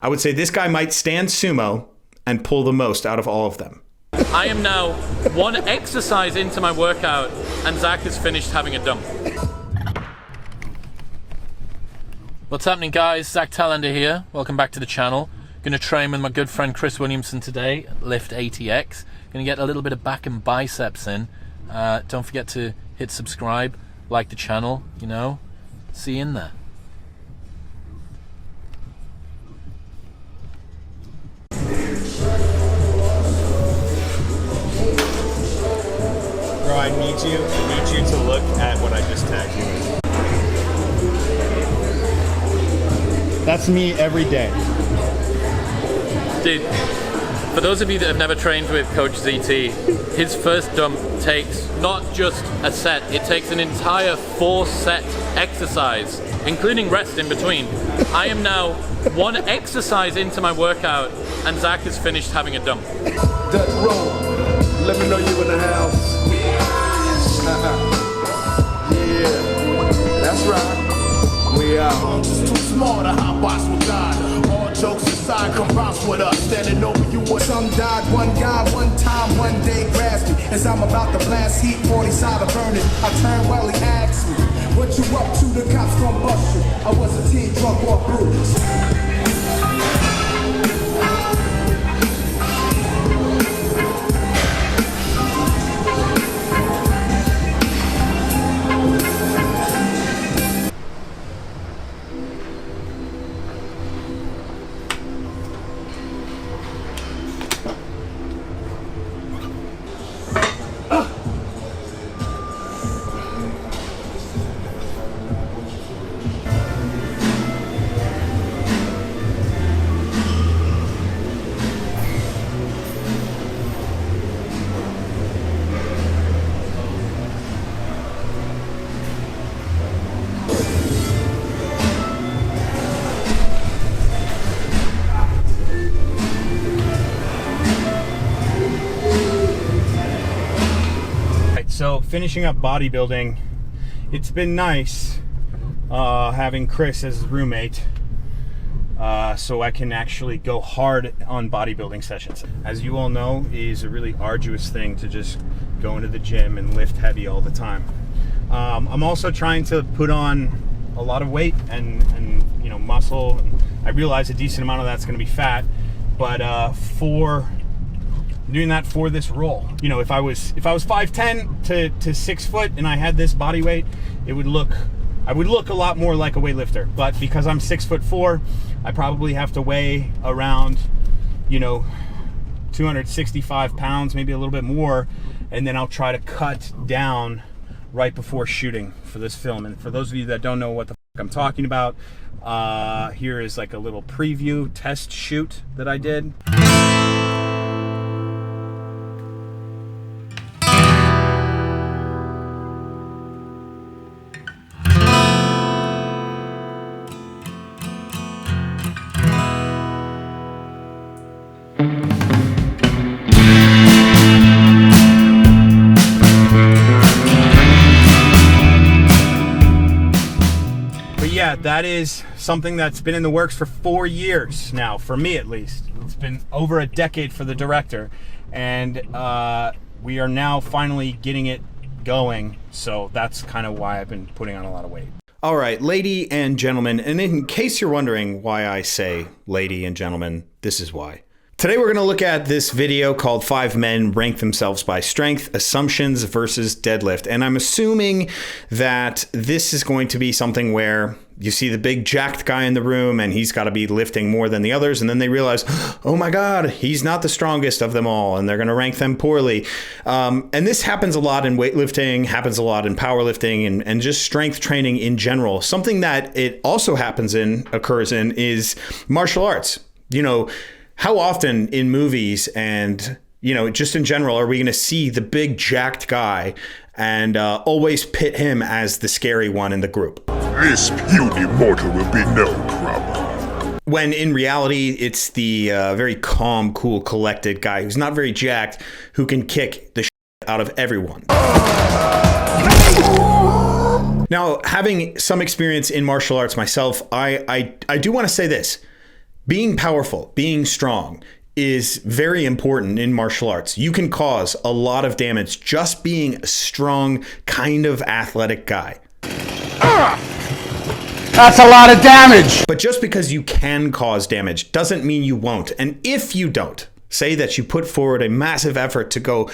I would say this guy might stand sumo and pull the most out of all of them. I am now one exercise into my workout and Zach has finished having a dump. What's happening, guys? Zach Talander here. Welcome back to the channel. Gonna train with my good friend Chris Williamson today, lift 80x. Gonna get a little bit of back and biceps in. Don't forget to hit subscribe, like the channel, you know. See you in there. Bro, I need you to look at what I just tagged you with. That's me every day. Dude, for those of you that have never trained with Coach ZT, his first dump takes not just a set, it takes an entire 4-set exercise, including rest in between. I am now one exercise into my workout and Zach has finished having a dump. Dutch roll, let me know you in the house. Yeah, that's right. We out. I'm just too small to hot box with God. All jokes aside, come bounce with us. Standing over you with some died. One guy, one time, one day grasped me. As I'm about to blast heat, 40 side of burning. I turned while he asked me, what you up to? The cops gon' bust you. I was a teen drunk or bruised. So finishing up bodybuilding, it's been nice having Chris as roommate, so I can actually go hard on bodybuilding sessions. As you all know, it is a really arduous thing to just go into the gym and lift heavy all the time. I'm also trying to put on a lot of weight and you know, muscle. I realize a decent amount of that's going to be fat, but for doing that for this role, you know, if I was 5'10" to 6 foot and I had this body weight, I would look a lot more like a weightlifter. But because I'm 6'4", I probably have to weigh around, you know, 265 pounds, maybe a little bit more, and then I'll try to cut down right before shooting for this film. And for those of you that don't know what the fuck I'm talking about, here is like a little preview test shoot that I did. Yeah, that is something that's been in the works for 4 years now, for me at least. It's been over a decade for the director, and we are now finally getting it going, so that's kind of why I've been putting on a lot of weight. All right, lady and gentlemen, and in case you're wondering why I say lady and gentlemen, this is why. Today we're going to look at this video called 5 Men Rank Themselves by Strength, Assumptions versus Deadlift. And I'm assuming that this is going to be something where you see the big jacked guy in the room and he's got to be lifting more than the others. And then they realize, oh my God, he's not the strongest of them all. And they're going to rank them poorly. And this happens a lot in weightlifting, happens a lot in powerlifting and just strength training in general. Something that it also occurs in is martial arts. You know, how often in movies and, you know, just in general, are we going to see the big jacked guy and always pit him as the scary one in the group? This puny mortal will be no problem. When in reality, it's the very calm, cool, collected guy who's not very jacked, who can kick the shit out of everyone. Now, having some experience in martial arts myself, I do want to say this. Being powerful, being strong is very important in martial arts. You can cause a lot of damage just being a strong, kind of athletic guy. That's a lot of damage. But just because you can cause damage doesn't mean you won't. And if you don't, say that you put forward a massive effort to go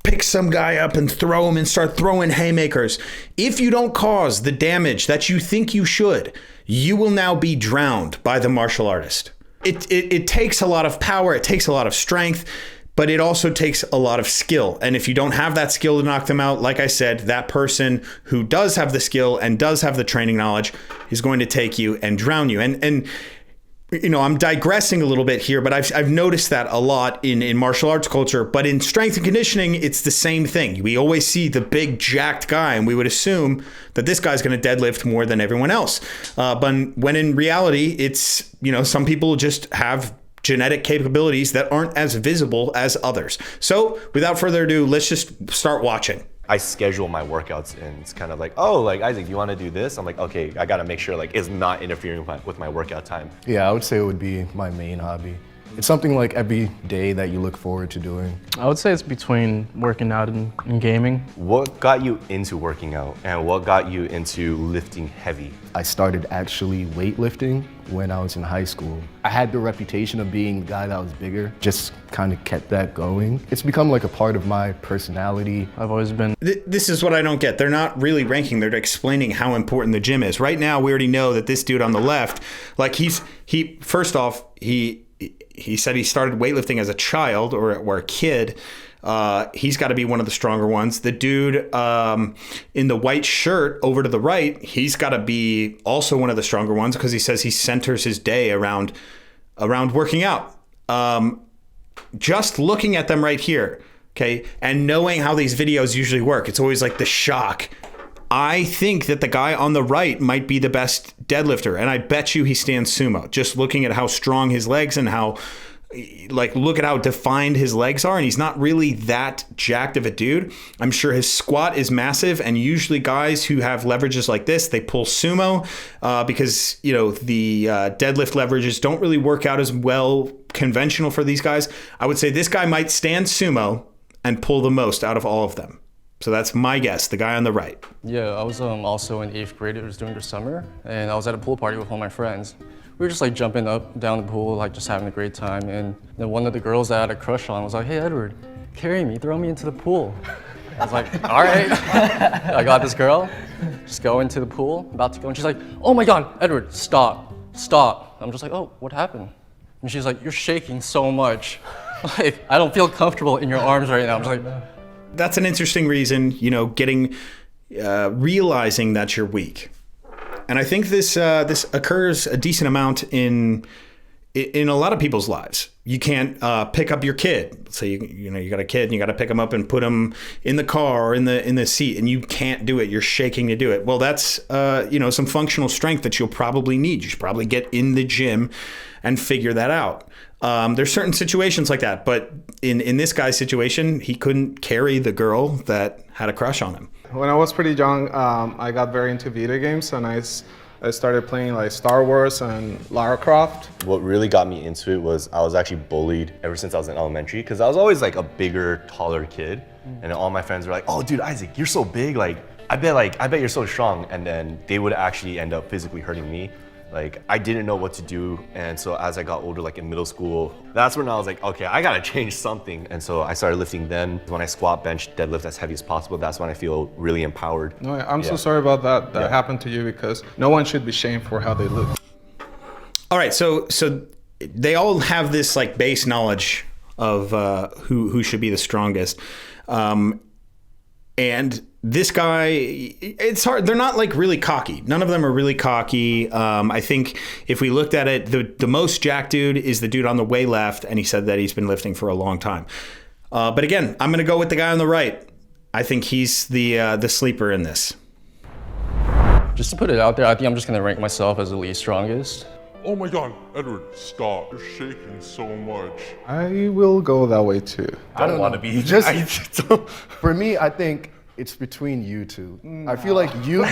pick some guy up and throw him and start throwing haymakers. If you don't cause the damage that you think you should, you will now be drowned by the martial artist. It takes a lot of power, it takes a lot of strength, but it also takes a lot of skill. And if you don't have that skill to knock them out, like I said, that person who does have the skill and does have the training knowledge is going to take you and drown you. And you know, I'm digressing a little bit here, but I've noticed that a lot in martial arts culture. But in strength and conditioning, it's the same thing. We always see the big jacked guy, and we would assume that this guy's going to deadlift more than everyone else. But when in reality, it's, you know, some people just have genetic capabilities that aren't as visible as others. So without further ado, let's just start watching. I schedule my workouts and it's kind of like, oh, like Isaac, you want to do this? I'm like, okay, I got to make sure like it's not interfering with my workout time. Yeah, I would say it would be my main hobby. It's something like every day that you look forward to doing. I would say it's between working out and gaming. What got you into working out and what got you into lifting heavy? I started actually weightlifting when I was in high school. I had the reputation of being the guy that was bigger, just kind of kept that going. It's become like a part of my personality. I've always been... This is what I don't get. They're not really ranking, they're explaining how important the gym is. Right now, we already know that this dude on the left, like he said he started weightlifting as a child or a kid. He's got to be one of the stronger ones. The dude in the white shirt over to the right, he's got to be also one of the stronger ones because he says he centers his day around working out. Just looking at them right here, okay, and knowing how these videos usually work, it's always like the shock. I think that the guy on the right might be the best deadlifter, and I bet you he stands sumo. Just looking at how strong his legs and how, like, look at how defined his legs are, and he's not really that jacked of a dude. I'm sure his squat is massive, and usually guys who have leverages like this, they pull sumo because, you know, the deadlift leverages don't really work out as well conventional for these guys. I would say this guy might stand sumo and pull the most out of all of them. So that's my guess, the guy on the right. Yeah, I was also in 8th grade. It was during the summer, and I was at a pool party with all my friends. We were just like jumping up, down the pool, like just having a great time. And then one of the girls that I had a crush on was like, "Hey, Edward, carry me, throw me into the pool." I was like, all right. I got this girl, just go into the pool, about to go, and she's like, "Oh my God, Edward, stop. I'm just like, "Oh, what happened?" And she's like, "You're shaking so much. Like, I don't feel comfortable in your arms right now." I'm just like, that's an interesting reason, you know, realizing that you're weak. And I think this occurs a decent amount in a lot of people's lives. You can't pick up your kid. So you got a kid and you got to pick him up and put him in the car or in the seat, and you can't do it. You're shaking to do it. Well, that's some functional strength that you'll probably need. You should probably get in the gym and figure that out. There's certain situations like that, but in this guy's situation, he couldn't carry the girl that had a crush on him. When I was pretty young, I got very into video games, and I started playing like Star Wars and Lara Croft. What really got me into it was I was actually bullied ever since I was in elementary because I was always like a bigger, taller kid, and all my friends were like, "Oh, dude, Isaac, you're so big. Like, I bet you're so strong." And then they would actually end up physically hurting me. Like, I didn't know what to do, and so as I got older, like in middle school, that's when I was like, okay, I gotta change something. And so I started lifting then. When I squat, bench, deadlift as heavy as possible, that's when I feel really empowered. No, I'm so sorry about that. That happened to you, because no one should be shamed for how they look. All right, so they all have this like base knowledge of who should be the strongest, and this guy, it's hard. They're not like really cocky. None of them are really cocky. I think if we looked at it, the most jacked dude is the dude on the way left, and he said that he's been lifting for a long time. But again, I'm going to go with the guy on the right. I think he's the sleeper in this. just to put it out there, I think I'm just going to rank myself as the least strongest. Oh my God, Edward, stop. You're shaking so much. I will go that way too. I don't want to be. For me, I think It's between you two. I feel like you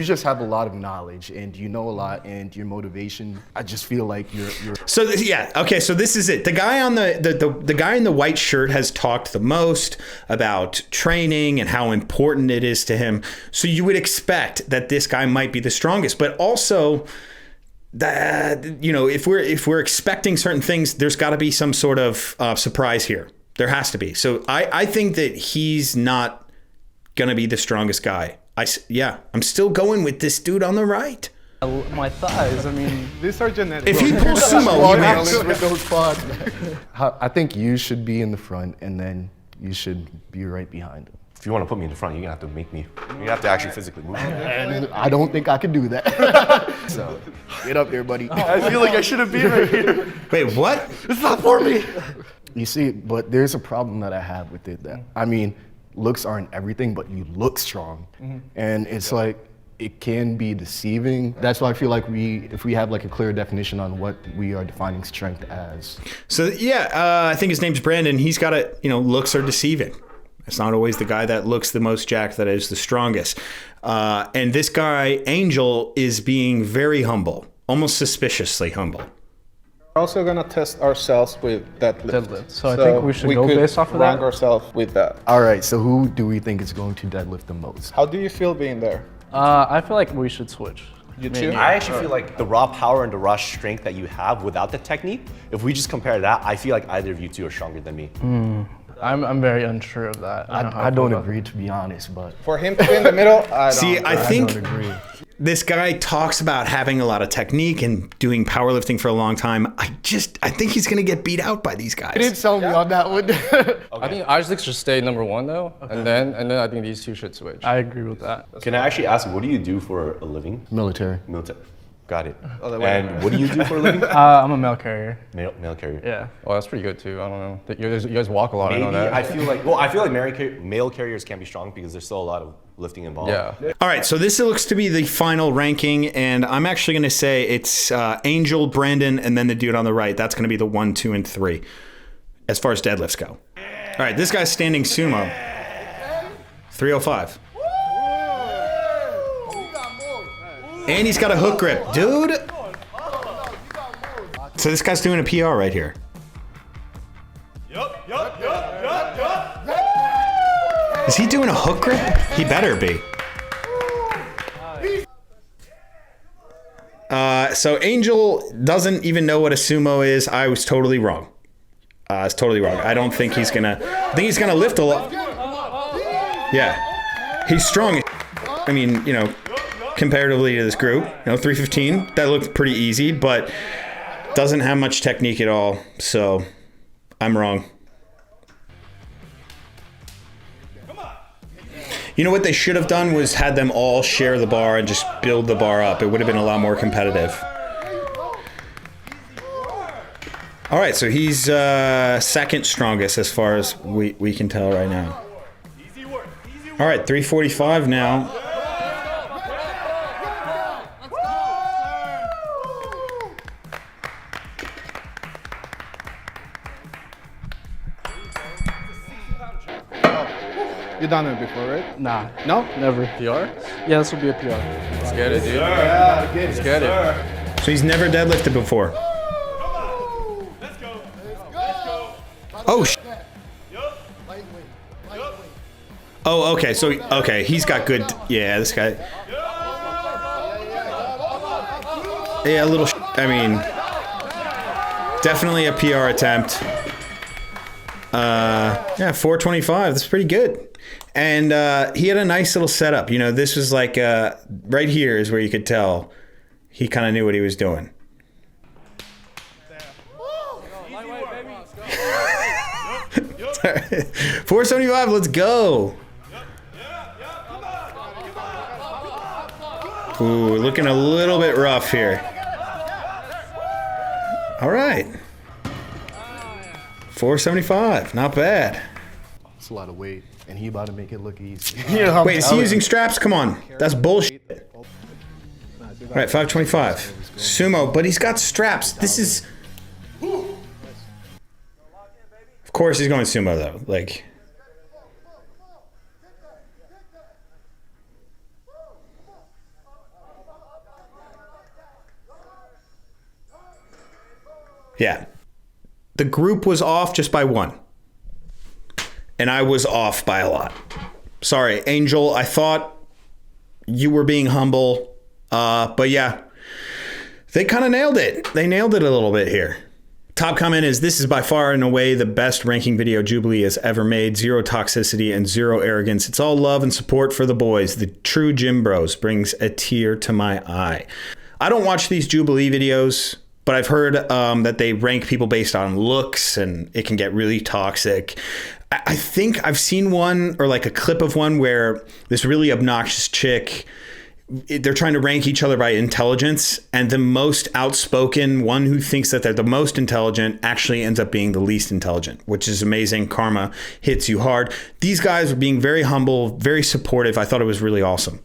just have a lot of knowledge and you know a lot, and your motivation, I just feel like you're So yeah, okay, so this is it. The guy on the guy in the white shirt has talked the most about training and how important it is to him. So you would expect that this guy might be the strongest, but also that, you know, if we're expecting certain things, there's got to be some sort of surprise here. There has to be. So I think that he's not gonna be the strongest guy. I'm still going with this dude on the right. My thighs, I mean, These are genetic. If he pulls sumo, he wins. with those quads. I think you should be in the front, and then you should be right behind him. If you want to put me in the front, you're gonna have to make me. You have to actually physically move. And I don't think I could do that. So get up there, buddy. I feel like I shouldn't be right here. Wait, what? It's not for me. You see, but there's a problem that I have with it. That I mean, looks aren't everything, but you look strong, and it's like it can be deceiving. That's why I feel like if we have like a clear definition on what we are defining strength as. So yeah, I think his name's Brandon. He's got a, you know, looks are deceiving. It's not always the guy that looks the most jacked that is the strongest. And this guy, Angel, is being very humble, almost suspiciously humble. We're also gonna test ourselves with deadlift. So I think we should go based off of that. Rank ourselves with that. All right, so who do we think is going to deadlift the most? How do you feel being there? I feel like we should switch. You too? I actually feel like the raw power and the raw strength that you have without the technique, if we just compare that, I feel like either of you two are stronger than me. I'm very unsure of that. I don't agree, to be honest, but For him to be in the middle, I think don't agree. this guy talks about having a lot of technique and doing powerlifting for a long time. I think he's gonna get beat out by these guys. You didn't sell me on that one. I think Isaac should stay number one though, and then I think these two should switch. I agree with that. Can I actually ask, what do you do for a living? Military. Military. Got it. And what do you do for a living? I'm a mail carrier. Mail carrier. Yeah. Oh, that's pretty good too. I don't know. You guys walk a lot. Maybe I know that. I feel like mail carriers can be strong because there's still a lot of lifting involved. Yeah. All right, so this looks to be the final ranking, and I'm actually going to say it's Angel, Brandon, and then the dude on the right. That's going to be the 1, 2, and 3 as far as deadlifts go. All right, this guy's standing sumo. 305. And he's got a hook grip. Dude! So this guy's doing a PR right here. Is he doing a hook grip? He better be. So Angel doesn't even know what a sumo is. I was totally wrong. I was totally wrong. I don't think he's gonna. I think he's gonna lift a lot. Yeah, he's strong. I mean, you know, comparatively to this group, you know, 315. That looked pretty easy, but doesn't have much technique at all. So I'm wrong. You know what they should have done was had them all share the bar and just build the bar up. It would have been a lot more competitive. All right, so he's second strongest as far as we can tell right now. All right, 345 now. You've done it before, right? Nah. No? Never. PR? Yeah, this will be a PR. Let's get it, dude. Let's get it. So he's never deadlifted before. Oh, oh, okay. So, okay, he's got good. Yeah, this guy. Yeah, a little. I mean, definitely a PR attempt. Yeah, 425. That's pretty good. And he had a nice little setup. You know, this was like right here is where you could tell he kind of knew what he was doing. 475, let's go. Ooh, looking a little bit rough here. All right. 475, not bad. It's a lot of weight, and he about to make it look easy. Wait, is he using straps? Come on, that's bullshit. All right, 525. Sumo, but he's got straps. This is... Of course he's going sumo, though. Like... Yeah. The group was off just by one. And I was off by a lot. Sorry, Angel, I thought you were being humble. But yeah, they kind of nailed it. They nailed it a little bit here. Top comment is, this is by far and away the best ranking video Jubilee has ever made. Zero toxicity and zero arrogance. It's all love and support for the boys. The true gym bros. Brings a tear to my eye. I don't watch these Jubilee videos, but I've heard that they rank people based on looks and it can get really toxic. I think I've seen one, or like a clip of one, where this really obnoxious chick, they're trying to rank each other by intelligence, and the most outspoken one who thinks that they're the most intelligent actually ends up being the least intelligent, which is amazing. Karma hits you hard. These guys were being very humble, very supportive. I thought it was really awesome.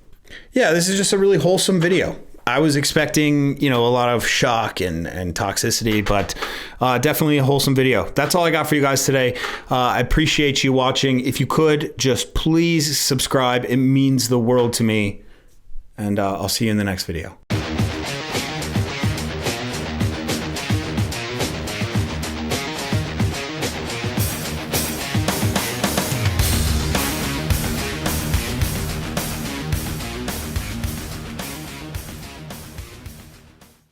Yeah, this is just a really wholesome video. I was expecting, a lot of shock and toxicity, but definitely a wholesome video. That's all I got for you guys today. I appreciate you watching. If you could, just please subscribe. It means the world to me. And I'll see you in the next video.